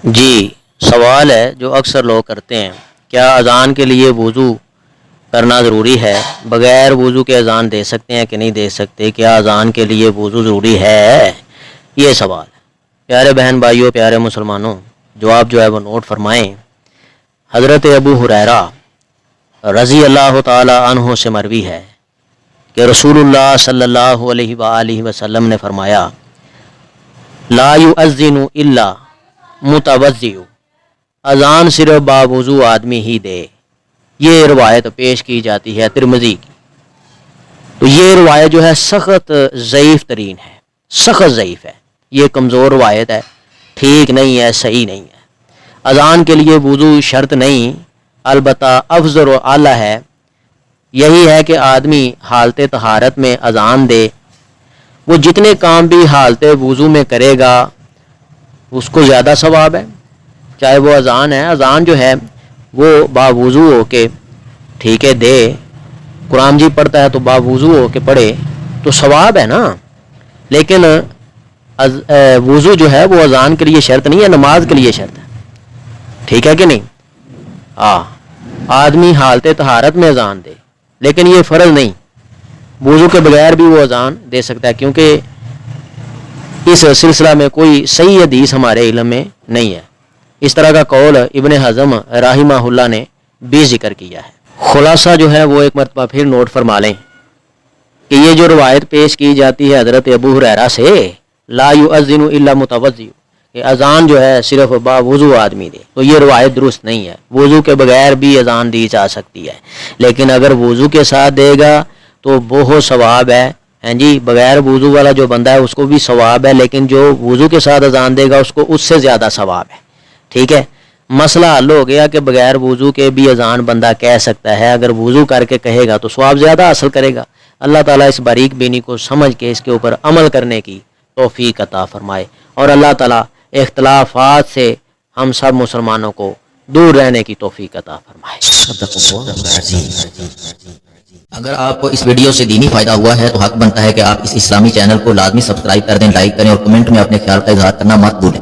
جی، سوال ہے جو اکثر لوگ کرتے ہیں، کیا اذان کے لیے وضو کرنا ضروری ہے؟ بغیر وضو کے اذان دے سکتے ہیں کہ نہیں دے سکتے؟ کیا اذان کے لیے وضو ضروری ہے؟ یہ سوال ہے۔ پیارے بہن بھائیوں، پیارے مسلمانوں، جواب جو ہے وہ نوٹ فرمائیں۔ حضرت ابو ہریرہ رضی اللہ تعالی عنہ سے مروی ہے کہ رسول اللہ صلی اللہ علیہ وآلہ وسلم نے فرمایا، لا یؤذن الا متوضئ، اذان صرف باوضو آدمی ہی دے۔ یہ روایت پیش کی جاتی ہے ترمذی کی۔ تو یہ روایت جو ہے سخت ضعیف ترین ہے، سخت ضعیف ہے، یہ کمزور روایت ہے، ٹھیک نہیں ہے، صحیح نہیں ہے۔ اذان کے لیے وضو شرط نہیں، البتہ افضل و اعلیٰ ہے، یہی ہے کہ آدمی حالت طہارت میں اذان دے۔ وہ جتنے کام بھی حالت وضو میں کرے گا اس کو زیادہ ثواب ہے، چاہے وہ اذان ہے۔ اذان جو ہے وہ باوضو ہو کے ٹھیک ہے دے، قرآن جی پڑھتا ہے تو باوضو ہو کے پڑھے تو ثواب ہے نا۔ لیکن وضو جو ہے وہ اذان کے لیے شرط نہیں ہے، نماز کے لیے شرط ہے، ٹھیک ہے کہ نہیں؟ آدمی حالت طہارت میں اذان دے، لیکن یہ فرض نہیں، وضو کے بغیر بھی وہ اذان دے سکتا ہے، کیونکہ اس سلسلہ میں کوئی صحیح حدیث ہمارے علم میں نہیں ہے۔ اس طرح کا قول ابن حزم رحمہ اللہ نے بھی ذکر کیا ہے۔ خلاصہ جو ہے وہ ایک مرتبہ پھر نوٹ فرما لیں کہ یہ جو روایت پیش کی جاتی ہے حضرت ابو ہریرہ سے، لا یؤذن الا متوضئ، کہ اذان جو ہے صرف باوضو آدمی دے، تو یہ روایت درست نہیں ہے۔ وضو کے بغیر بھی اذان دی جا سکتی ہے، لیکن اگر وضو کے ساتھ دے گا تو بہت ثواب ہے۔ ہاں جی، بغیر وضو والا جو بندہ ہے اس کو بھی ثواب ہے، لیکن جو وضو کے ساتھ اذان دے گا اس کو اس سے زیادہ ثواب ہے، ٹھیک ہے۔ مسئلہ حل ہو گیا کہ بغیر وضو کے بھی اذان بندہ کہہ سکتا ہے، اگر وضو کر کے کہے گا تو ثواب زیادہ حاصل کرے گا۔ اللہ تعالیٰ اس باریک بینی کو سمجھ کے اس کے اوپر عمل کرنے کی توفیق عطا فرمائے، اور اللہ تعالیٰ اختلافات سے ہم سب مسلمانوں کو دور رہنے کی توفیق عطا فرمائے۔ اگر آپ کو اس ویڈیو سے دینی فائدہ ہوا ہے تو حق بنتا ہے کہ آپ اس اسلامی چینل کو لازمی سبسکرائب کر دیں، لائک کریں اور کمنٹ میں اپنے خیال کا اظہار کرنا مت بھولیں۔